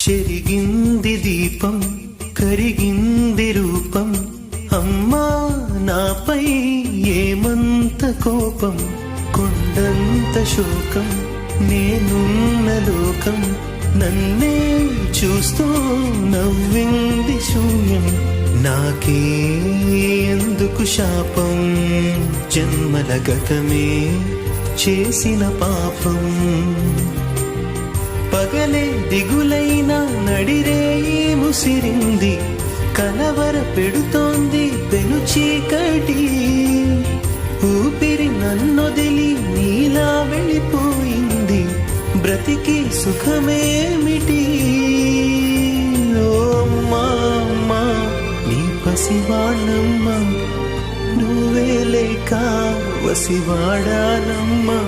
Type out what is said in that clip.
చెరిగింది దీపం కరిగింది రూపం అమ్మా నాపై ఏమంత కోపం కొండంత శోకం నేనున్న లోకం నన్నే చూస్తూ నవ్వింది శూన్యం నాకే ఎందుకు శాపం జన్మల గతమే చేసిన పాపం పగలే దిగులైన నడిరేయి ముసిరింది కలవర పెడుతోంది పెను చీకటి ఊపిరి నన్నొదిలి నీలా వెళ్ళిపోయింది బ్రతికి సుఖమేమిటి ఓ అమ్మా అమ్మా నీ పసివాణమ్మ నువ్వే లేక వసివాడానమ్మా